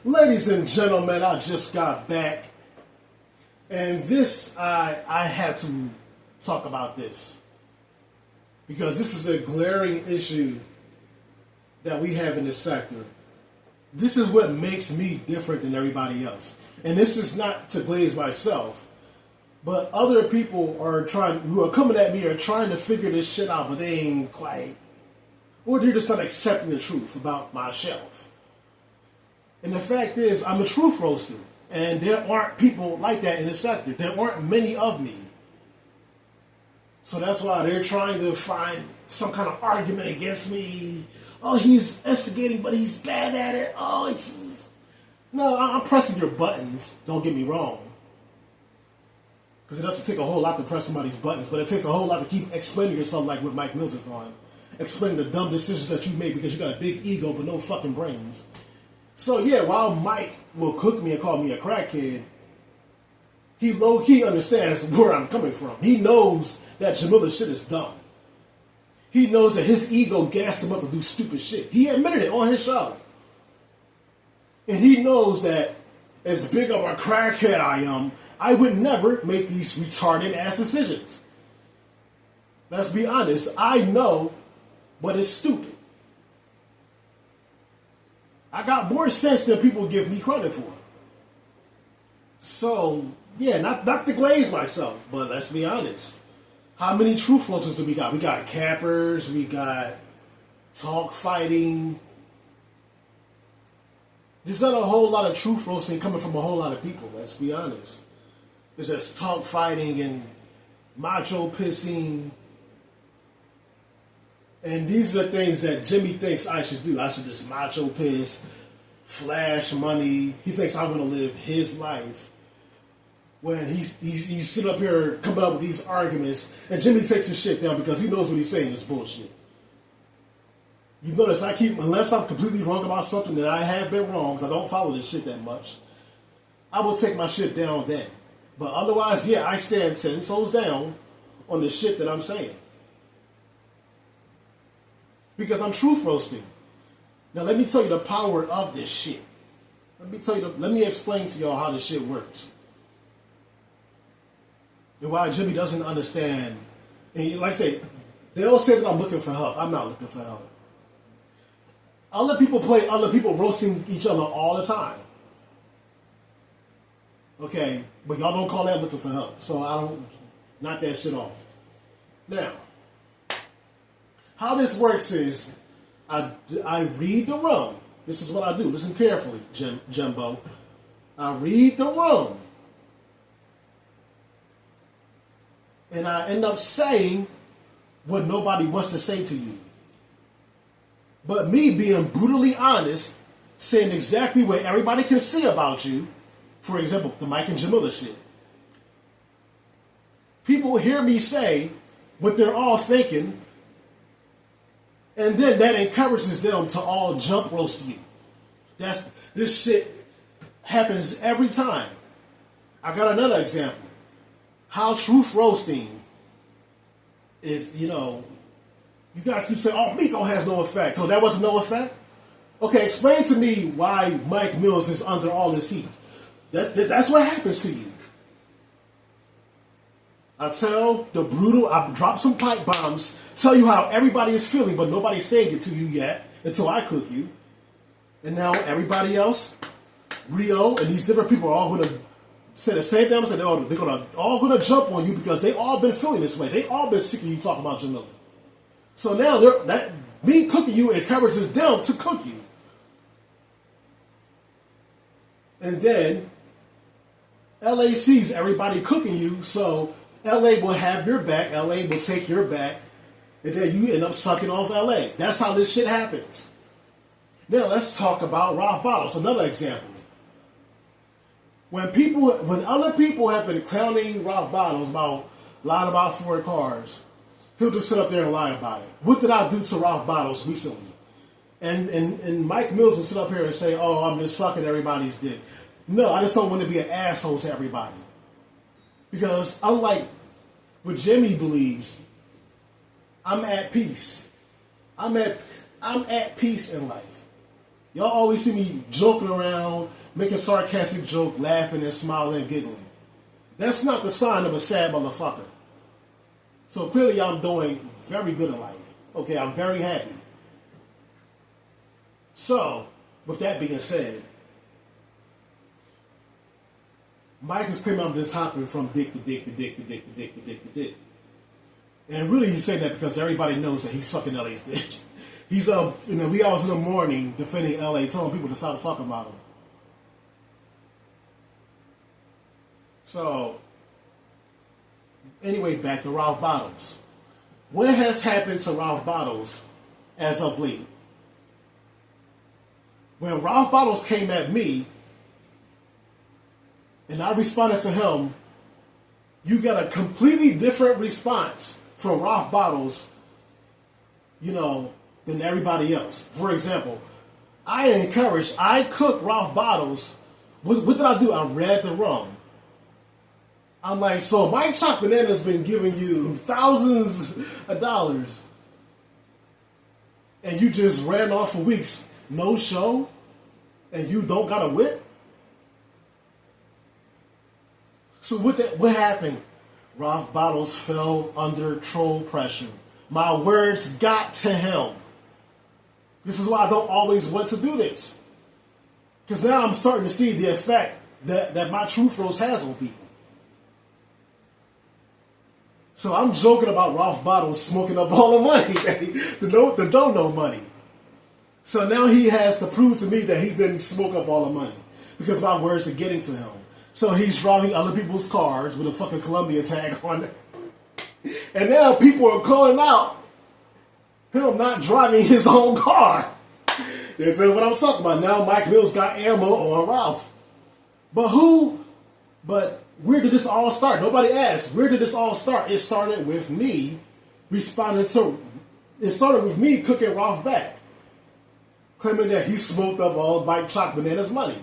Ladies and gentlemen, I just got back, and I had to talk about this because this is a glaring issue that we have in this sector. This is what makes me different than everybody else, and this is not to glaze myself, but other people who are coming at me are trying to figure this shit out, but they ain't quite, or they're just not accepting the truth about my shelf. And the fact is, I'm a truth roaster. And there aren't people like that in the sector. There aren't many of me. So that's why they're trying to find some kind of argument against me. Oh, he's instigating, but he's bad at it. Oh, he's... No, I'm pressing your buttons. Don't get me wrong. Because it doesn't take a whole lot to press somebody's buttons. But it takes a whole lot to keep explaining yourself like what Mike Mills is doing. Explaining the dumb decisions that you made because you got a big ego but no fucking brains. So yeah, while Mike will cook me and call me a crackhead, he low-key understands where I'm coming from. He knows that Jamila's shit is dumb. He knows that his ego gassed him up to do stupid shit. He admitted it on his show. And he knows that as big of a crackhead I am, I would never make these retarded ass decisions. Let's be honest, I know what is stupid. I got more sense than people give me credit for. So, yeah, not to glaze myself, but let's be honest. How many truth roasters do we got? We got cappers, we got talk fighting. There's not a whole lot of truth roasting coming from a whole lot of people, let's be honest. There's just talk fighting and macho pissing. And these are the things that Jimmy thinks I should do. I should just macho piss, flash money. He thinks I'm going to live his life. When he's sitting up here coming up with these arguments, and Jimmy takes his shit down because he knows what he's saying is bullshit. You notice unless I'm completely wrong about something, that I have been wrong, because I don't follow this shit that much, I will take my shit down then. But otherwise, yeah, I stand 10 toes down on the shit that I'm saying. Because I'm truth roasting. Now let me tell you the power of this shit. Let me explain to y'all how this shit works. And why Jimmy doesn't understand. And like I say, they'll say that I'm looking for help. I'm not looking for help. Other people play other people roasting each other all the time. Okay, but y'all don't call that looking for help. So I don't knock that shit off. Now, how this works is, I read the room. This is what I do. Listen carefully, Jimbo. I read the room. And I end up saying what nobody wants to say to you. But me being brutally honest, saying exactly what everybody can see about you, for example, the Mike and Jamila shit. People hear me say what they're all thinking, and then that encourages them to all jump roast you. This shit happens every time. I got another example. How truth roasting is, you guys keep saying, oh, Miko has no effect. So that wasn't no effect? Okay, explain to me why Mike Mills is under all this heat. That's what happens to you. I drop some pipe bombs, tell you how everybody is feeling, but nobody's saying it to you yet until I cook you. And now everybody else, Rio, and these different people are all going to say the same thing. They're all going to jump on you because they all been feeling this way. They all been sick of you talking about Jamila. So now me cooking you encourages them to cook you. And then LA sees everybody cooking you, so LA will have your back, LA will take your back, and then you end up sucking off LA. That's how this shit happens. Now let's talk about Ralph Bottles, another example. When other people have been clowning Ralph Bottles about lying about Ford cars, he'll just sit up there and lie about it. What did I do to Ralph Bottles recently? And Mike Mills will sit up here and say, oh, I'm just sucking everybody's dick. No, I just don't want to be an asshole to everybody. Because unlike what Jimmy believes, I'm at peace. I'm at peace in life. Y'all always see me joking around, making sarcastic joke, laughing and smiling and giggling. That's not the sign of a sad motherfucker. So clearly I'm doing very good in life. Okay, I'm very happy. So, with that being said, Mike is claiming I'm just hopping from dick to dick to dick to dick to dick to dick to dick. And really he's saying that because everybody knows that he's sucking LA's dick. He's up in the wee hours in the morning defending LA, telling people to stop talking about him. So, anyway, back to Ralph Bottles. What has happened to Ralph Bottles as of late? When Ralph Bottles came at me, and I responded to him, you got a completely different response from Ralph Bottles, than everybody else. For example, I cooked Ralph Bottles. What did I do? I read the rum. I'm like, so Mike Choc Banana's been giving you thousands of dollars, and you just ran off for weeks, no show, and you don't got a whip? So what happened? Ralph Bottles fell under troll pressure. My words got to him. This is why I don't always want to do this. Because now I'm starting to see the effect that my truth roast has on people. So I'm joking about Ralph Bottles smoking up all the money, the don't-know money. So now he has to prove to me that he didn't smoke up all the money because my words are getting to him. So he's driving other people's cars with a fucking Columbia tag on it. And now people are calling out him not driving his own car. This is what I'm talking about. Now Mike Mills got ammo on Ralph. But where did this all start? Nobody asked. Where did this all start? It started with me it started with me cooking Ralph back, claiming that he smoked up all Mike Choc Banana's money.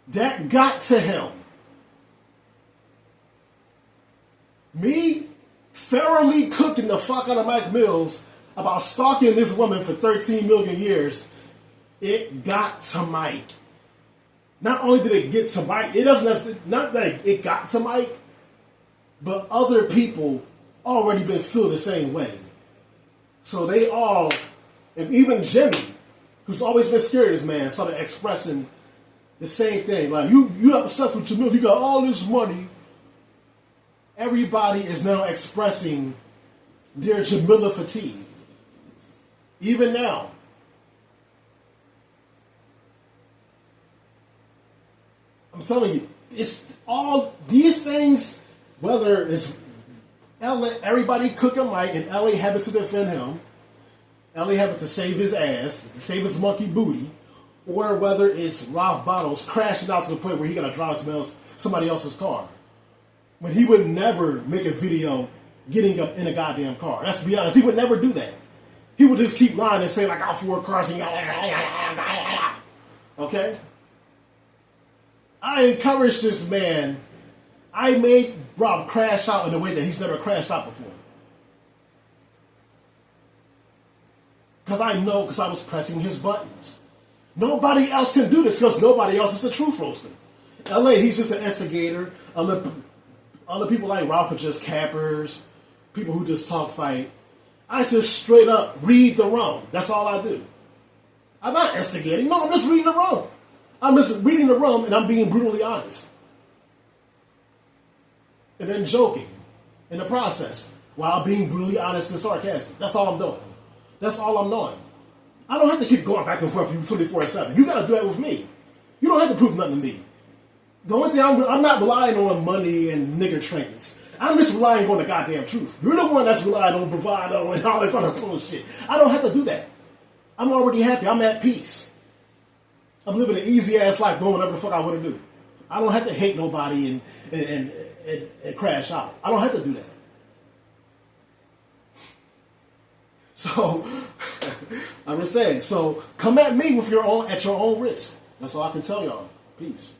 That got to him. Me thoroughly cooking the fuck out of Mike Mills about stalking this woman for 13 million years, it got to Mike. Not only did it get to Mike, not that it got to Mike, but other people already been feel the same way. So they all, and even Jimmy, who's always been scared of this man, started expressing the same thing. Like, you obsessed with Jamil, you got all this money. Everybody is now expressing their Jamila fatigue. Even now. I'm telling you, it's all these things, whether it's LA, everybody cooking Mike and LA having to defend him, LA having to save his ass, to save his monkey booty, or whether it's Ralph Bottles crashing out to the point where he got to drive somebody else's car. When he would never make a video getting up in a goddamn car. Let's be honest, he would never do that. He would just keep lying and say, I got 4 cars and okay? I encouraged this man. I made Rob crash out in a way that he's never crashed out before. Because I was pressing his buttons. Nobody else can do this because nobody else is the truth roaster. LA, he's just an instigator. Other people like Ralph are just cappers, people who just talk fight. I just straight up read the rum. That's all I do. I'm not instigating. No, I'm just reading the rum. I'm just reading the rum and I'm being brutally honest. And then joking in the process while being brutally honest and sarcastic. That's all I'm doing. That's all I'm doing. I don't have to keep going back and forth with you 24/7. You got to do that with me. You don't have to prove nothing to me. The only thing I'm not relying on money and nigger trinkets. I'm just relying on the goddamn truth. You're the one that's relying on bravado and all this other bullshit. I don't have to do that. I'm already happy. I'm at peace. I'm living an easy ass life doing whatever the fuck I want to do. I don't have to hate nobody and crash out. I don't have to do that. So I'm just saying. So come at me at your own risk. That's all I can tell y'all. Peace.